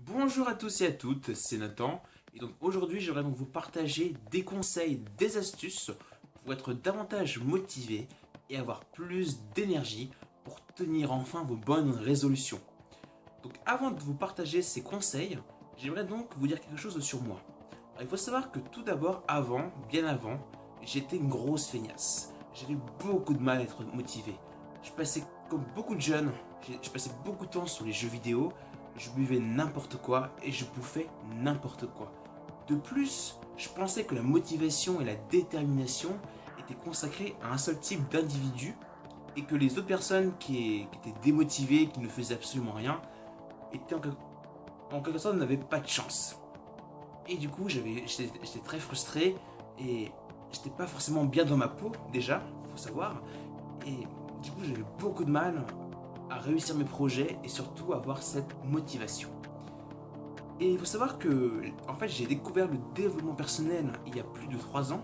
Bonjour à tous et à toutes, c'est Nathan et donc aujourd'hui j'aimerais donc vous partager des conseils, des astuces pour être davantage motivé et avoir plus d'énergie pour tenir enfin vos bonnes résolutions. Donc avant de vous partager ces conseils, j'aimerais donc vous dire quelque chose sur moi. Alors, il faut savoir que tout d'abord, bien avant, j'étais une grosse feignasse. J'avais beaucoup de mal à être motivé. Je passais comme beaucoup de jeunes, je passais beaucoup de temps sur les jeux vidéo, je buvais n'importe quoi et je bouffais n'importe quoi. De plus, je pensais que la motivation et la détermination étaient consacrées à un seul type d'individu et que les autres personnes qui étaient démotivées, qui ne faisaient absolument rien, étaient en quelque sorte n'avaient pas de chance. Et du coup, j'étais très frustré et j'étais pas forcément bien dans ma peau déjà, faut savoir. Et du coup, j'avais beaucoup de mal à réussir mes projets et surtout à avoir cette motivation. Et il faut savoir que, en fait, j'ai découvert le développement personnel il y a plus de 3 ans,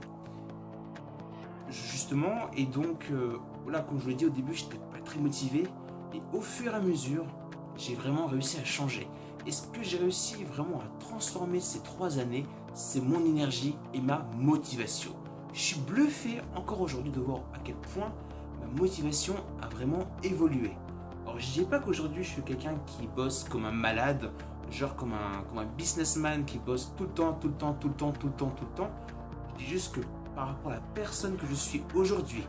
justement, et donc, voilà, comme je vous l'ai dit au début, j'étais pas très motivé, et au fur et à mesure, j'ai vraiment réussi à changer. Et ce que j'ai réussi vraiment à transformer ces 3 années, c'est mon énergie et ma motivation. Je suis bluffé encore aujourd'hui de voir à quel point ma motivation a vraiment évolué. Alors je dis pas qu'aujourd'hui je suis quelqu'un qui bosse comme un malade, genre comme un businessman qui bosse tout le temps, tout le temps, tout le temps, tout le temps, tout le temps. Je dis juste que par rapport à la personne que je suis aujourd'hui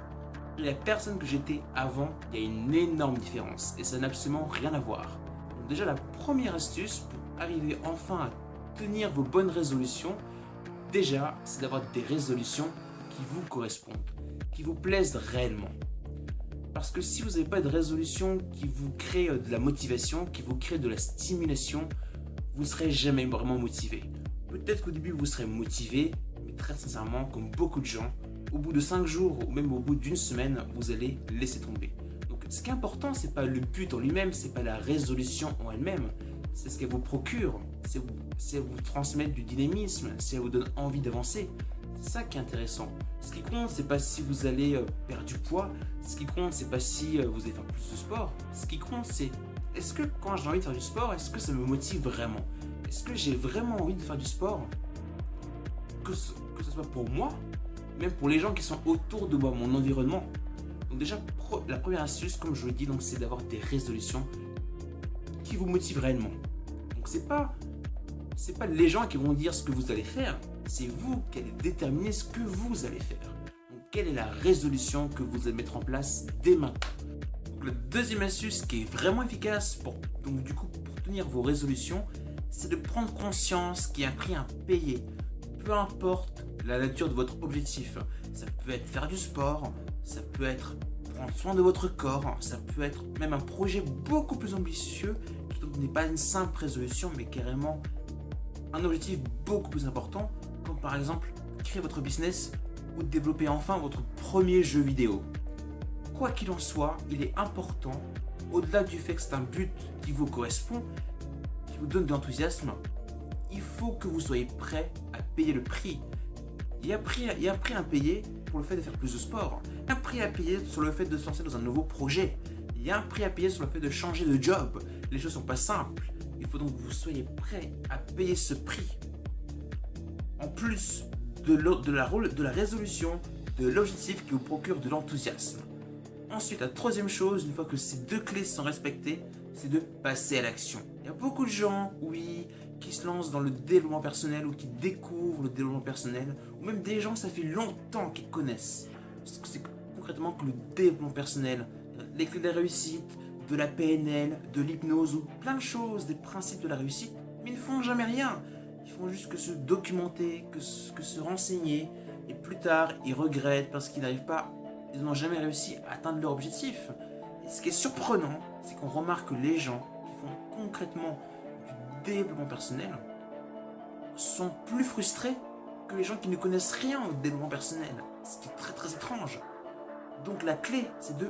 et la personne que j'étais avant, il y a une énorme différence et ça n'a absolument rien à voir. Donc déjà la première astuce pour arriver enfin à tenir vos bonnes résolutions, déjà c'est d'avoir des résolutions qui vous correspondent, qui vous plaisent réellement. Parce que si vous n'avez pas de résolution qui vous crée de la motivation, qui vous crée de la stimulation, vous ne serez jamais vraiment motivé. Peut-être qu'au début vous serez motivé, mais très sincèrement, comme beaucoup de gens, au bout de 5 jours ou même au bout d'une semaine, vous allez laisser tomber. Donc ce qui est important, c'est pas le but en lui-même, c'est pas la résolution en elle-même, c'est ce qu'elle vous procure, c'est vous transmettre du dynamisme, c'est elle vous donne envie d'avancer. C'est ça qui est intéressant. Ce qui compte, c'est pas si vous allez perdre du poids. Ce qui compte, c'est pas si vous allez faire plus de sport. Ce qui compte, c'est est-ce que quand j'ai envie de faire du sport, est-ce que ça me motive vraiment? Est-ce que j'ai vraiment envie de faire du sport? Que ce soit pour moi, même pour les gens qui sont autour de moi, mon environnement. Donc déjà, la première astuce, comme je vous l'ai dit, c'est d'avoir des résolutions qui vous motivent réellement. Donc c'est pas les gens qui vont dire ce que vous allez faire, c'est vous qui allez déterminer ce que vous allez faire. Donc quelle est la résolution que vous allez mettre en place dès maintenant? Donc, la deuxième astuce qui est vraiment efficace pour tenir vos résolutions, c'est de prendre conscience qu'il y a un prix à payer. Peu importe la nature de votre objectif. Ça peut être faire du sport, ça peut être prendre soin de votre corps, ça peut être même un projet beaucoup plus ambitieux qui n'est pas une simple résolution mais carrément un objectif beaucoup plus important, comme par exemple créer votre business ou développer enfin votre premier jeu vidéo. Quoi qu'il en soit, il est important, au-delà du fait que c'est un but qui vous correspond, qui vous donne de l'enthousiasme, il faut que vous soyez prêt à payer le prix. Il y a un prix à payer pour le fait de faire plus de sport. Il y a un prix à payer sur le fait de se lancer dans un nouveau projet. Il y a un prix à payer sur le fait de changer de job. Les choses ne sont pas simples. Il faut donc que vous soyez prêt à payer ce prix. En plus de la résolution, de l'objectif qui vous procure de l'enthousiasme. Ensuite, la troisième chose, une fois que ces deux clés sont respectées, c'est de passer à l'action. Il y a beaucoup de gens, oui, qui se lancent dans le développement personnel ou qui découvrent le développement personnel, ou même des gens, ça fait longtemps qu'ils connaissent. C'est concrètement que le développement personnel, les clés de la réussite, de la PNL, de l'hypnose ou plein de choses, des principes de la réussite, mais ils ne font jamais rien. Ils font juste que se documenter, que se renseigner, et plus tard, ils regrettent parce qu'ils n'ont jamais réussi à atteindre leur objectif. Et ce qui est surprenant, c'est qu'on remarque que les gens qui font concrètement du développement personnel sont plus frustrés que les gens qui ne connaissent rien au développement personnel. Ce qui est très très étrange. Donc la clé, c'est de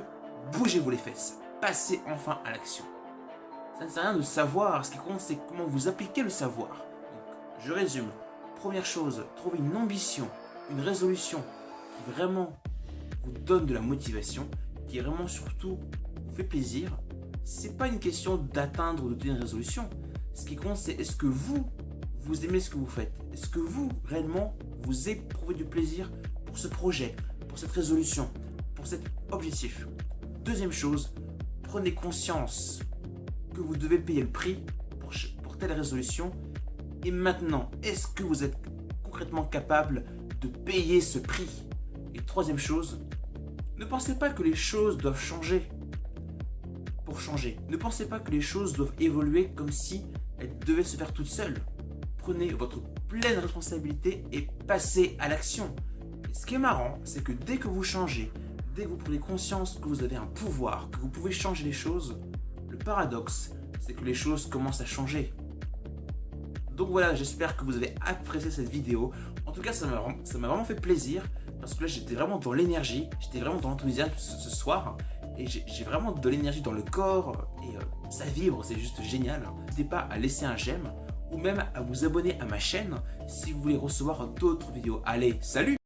bougez-vous les fesses. Passez enfin à l'action. Ça ne sert à rien de savoir, ce qui compte c'est comment vous appliquez le savoir. Donc, je résume. Première chose, trouvez une ambition, une résolution qui vraiment vous donne de la motivation, qui vraiment surtout vous fait plaisir. C'est pas une question d'atteindre ou de tenir une résolution, Ce qui compte, c'est est-ce que vous aimez ce que vous faites? Est-ce que vous, réellement, vous éprouvez du plaisir pour ce projet, pour cette résolution, pour cet objectif? Deuxième chose, prenez conscience que vous devez payer le prix pour telle résolution. Et maintenant, est-ce que vous êtes concrètement capable de payer ce prix? Et troisième chose, ne pensez pas que les choses doivent changer pour changer. Ne pensez pas que les choses doivent évoluer comme si elles devaient se faire toutes seules. Prenez votre pleine responsabilité et passez à l'action. Et ce qui est marrant, c'est que dès que vous changez, dès que vous prenez conscience que vous avez un pouvoir, que vous pouvez changer les choses, le paradoxe, c'est que les choses commencent à changer. Donc voilà, j'espère que vous avez apprécié cette vidéo. En tout cas, ça m'a vraiment fait plaisir parce que là, j'étais vraiment dans l'énergie, j'étais vraiment dans l'enthousiasme ce soir et j'ai vraiment de l'énergie dans le corps et ça vibre, c'est juste génial. N'hésitez pas à laisser un j'aime ou même à vous abonner à ma chaîne si vous voulez recevoir d'autres vidéos. Allez, salut!